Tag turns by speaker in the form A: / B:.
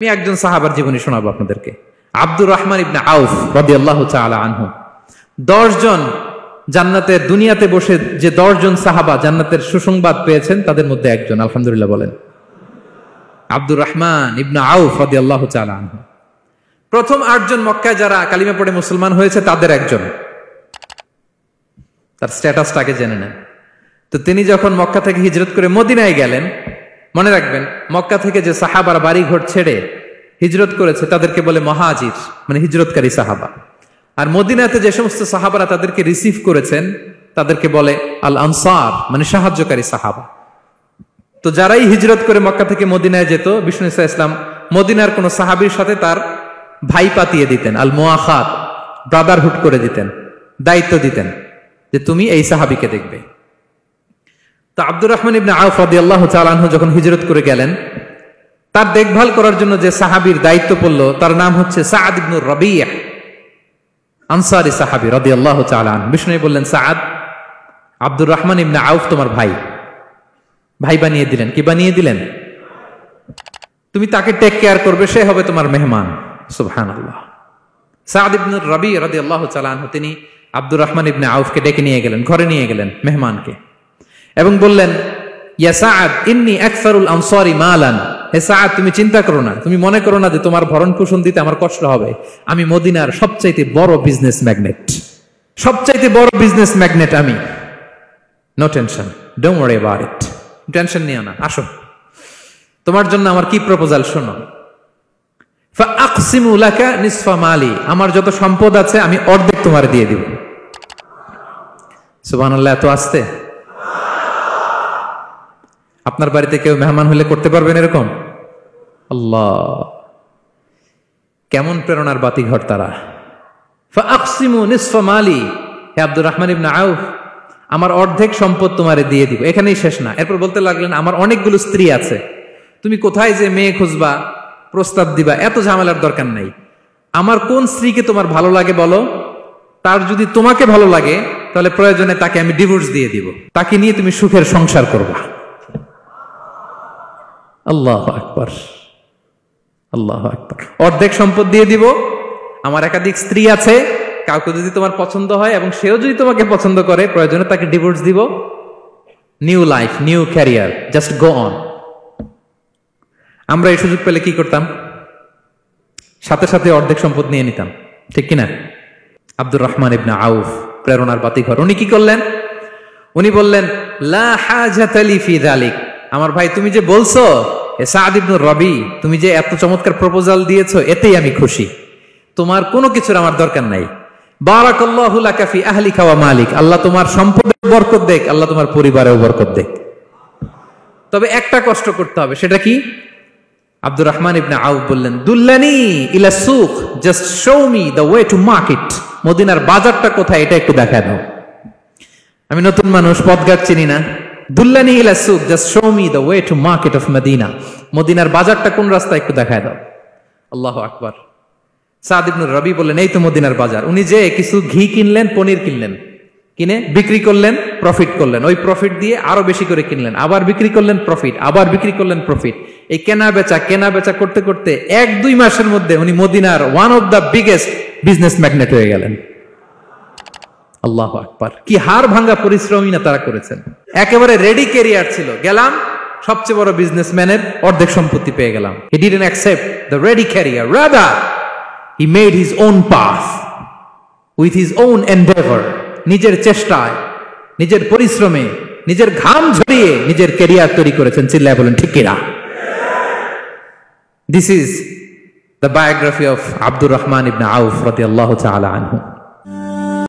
A: আমি একজন সাহাবার জীবনী শোনাবো আপনাদেরকে। আব্দুর রহমান ইবনে আউফ রাদিয়াল্লাহু তাআলা আনহু। 10 জন জান্নাতের দুনিয়াতে বসে যে 10 জন সাহাবা জান্নাতের সুসংবাদ পেয়েছেন তাদের মধ্যে একজন, আলহামদুলিল্লাহ বলেন। আব্দুর রহমান ইবনে আউফ রাদিয়াল্লাহু তাআলা আনহু প্রথম 8 জন মক্কায় যারা কালিমা পড়ে মুসলমান হয়েছে তাদের একজন। তার স্ট্যাটাসটাকে জেনে নেন। তো তিনি যখন মক্কা থেকে হিজরত করে মদিনায় গেলেন, মনে রাখবেন মক্কা থেকে যে সাহাবার বাড়ি ঘর ছেড়ে হিজরত করেছে তাদেরকে বলে মহাজির, মানে হিজরতকারী সাহাবা। আর মদিনাতে যে সমস্ত সাহাবারা তাদেরকে রিসিভ করেছেন তাদেরকে বলে আল আনসার, মানে সাহায্যকারী সাহাবা। তো যারাই হিজরত করে মক্কা থেকে মদিনায় যেত, বিষ্ণু ইসা ইসলাম মদিনার কোন সাহাবীর সাথে তার ভাই পাতিয়ে দিতেন, আল মুআখাত, ব্রাদারহুড করে দিতেন, দায়িত্ব দিতেন যে তুমি এই সাহাবীকে দেখবে। তো আব্দুর রহমান ইবনে আউফ রাদিয়াল্লাহু তাআলা আনহু যখন হিজরত করে গেলেন, তার দেখভাল করার জন্য যে সাহাবীর দায়িত্ব পড়ল তার নাম হচ্ছে সাআদ ইবনে রাবিয়া, আনসারী সাহাবী রাদিয়াল্লাহু তাআলা আনহু। বিষ্ণু বললেন, সাআদ, আব্দুর রহমান ইবনে আউফ তোমার ভাই, ভাই বানিয়ে দিলেন। কি বানিয়ে দিলেন? তুমি তাকে টেক কেয়ার করবে, সে হবে তোমার মেহমান। সুবহানাল্লাহ। সাআদ ইবনে রাবিয়া রাদিয়াল্লাহু তাআলা আনহু তিনি আব্দুর রহমান ইবনে আউফকে ডেকে নিয়ে গেলেন, ঘরে নিয়ে গেলেন মেহমানকে, এবং বললেন, ইয়া সাআদ ইন্নী আকসারুল আনসারি মালান। হে সাআদ, তুমি চিন্তা করো না, তুমি মনে করো না যে তোমার ভরণ পোষণ দিতে আমার কষ্ট হবে। আমি মদিনার সবচাইতে বড় বিজনেস ম্যাগনেট, সবচাইতে বড় বিজনেস ম্যাগনেট আমি। No tension, don't worry about it. Tension নিও না, আসো, তোমার জন্য আমার কি প্রপোজাল শোনো। ফাআকসিমু লাকা নিসফা মালি, আমার যত সম্পদ আছে আমি অর্ধেক তোমার দিয়ে দিব। সুবহানাল্লাহ। এত আসতে আপনার বাড়িতে কেউ মেহমান হলে করতে পারবেন এরকম? আল্লাহ, কেমন প্রেরণার বাতিঘর তারা। ফাআকসিমু নিসফা মালি, হে আব্দুর রহমান ইবনে আউফ, আমার অর্ধেক সম্পদ তোমারে দিয়ে দিব। এখানেই শেষ না, এরপর বলতে লাগলেন, আমার অনেকগুলো স্ত্রী আছে, তুমি কোথায় যে মেয়ে খুঁজবা, প্রস্তাব দিবা, এত ঝামেলার দরকার নাই। আমার কোন স্ত্রীকে তোমার ভালো লাগে বলো, তার যদি তোমাকে ভালো লাগে তাহলে প্রয়োজনে তাকে আমি ডিভোর্স দিয়ে দিব, তাকে নিয়ে তুমি সুখের সংসার করবা। আল্লাহু আকবার, আল্লাহু আকবার। অর্ধেক সম্পদ দিয়ে দিব, আমার একাধিক স্ত্রী আছে, কাউকে যদি তোমার পছন্দ হয় এবং সেও যদি তোমাকে পছন্দ করে প্রয়োজনে তাকে ডিভোর্স দিব। New life, new career, just go on. আমরা এই সুযোগ পেলে কি করতাম? সাথে সাথে অর্ধেক সম্পদ নিয়ে নিতাম, ঠিক কিনা? আব্দুর রহমান ইবনে আউফ প্রেরণার বাতিঘর। উনি কি করলেন? উনি বললেন, লা হাজাতা লি ফি যালিক। আমার ভাই, তুমি যে বলছো সাআদ ইবনে রবি, তুমি যে এত চমৎকার প্রপোজাল দিয়েছো, এতেই আমি খুশি। তোমার কোনো কিছুর আমার দরকার নাই। বারাকাল্লাহু লাকা ফি আহলিকা ওয়া মালিক, আল্লাহ তোমার সম্পদে বরকত দেখ, আল্লাহ তোমার পরিবারেও বরকত দেখ। তবে একটা কষ্ট করতে হবে, সেটা কি? আব্দুর রহমান ইবনে আউফ বললেন, দুল্লানি ইলা সুক, just show me the way to market. মদিনার বাজারটা কোথায় এটা একটু দেখায় দাও। আমি নতুন মানুষ, পথঘাট চিনি না। দুল্লানি ইলা সুক, just show me the way to market of Medina. মদিনার বাজারটা কোন রাস্তা একটু দেখায় দাও। আল্লাহু আকবার। সাআদ ইবনে রবি বললেন, এই তো মদিনার বাজার। উনি যে কিছু ঘি কিনলেন, পনির কিনলেন, কিনে বিক্রি করলেন, প্রফিট করলেন। ওই প্রফিট দিয়ে আরো বেশি করে কিনলেন, আবার বিক্রি করলেন, প্রফিট, আবার বিক্রি করলেন, প্রফিট। এই কেনা বেচা করতে করতে 1-2 মাসের মধ্যে উনি মদিনার one of the biggest business magnate হয়ে গেলেন। আল্লাহু আকবার। কি হাড় ভাঙ্গা পরিশ্রমই না তারা করেছেন। একেবারে রেডি ক্যারিয়ার ছিল, গেলাম সবচেয়ে বড় বিজনেসম্যানের অর্ধেক সম্পত্তি পেয়ে গেলাম। He didn't accept the ready career, rather he made his own path with his own Endeavour. নিজের চেষ্টায়, নিজের পরিশ্রমে, নিজের ঘাম ঝরিয়ে নিজের ক্যারিয়ার তৈরি করেছেন। চিল্লায় বলেন ঠিক কিনা? This is the biography of Abdul Rahman ibn Auf radiyallahu ta'ala anhu.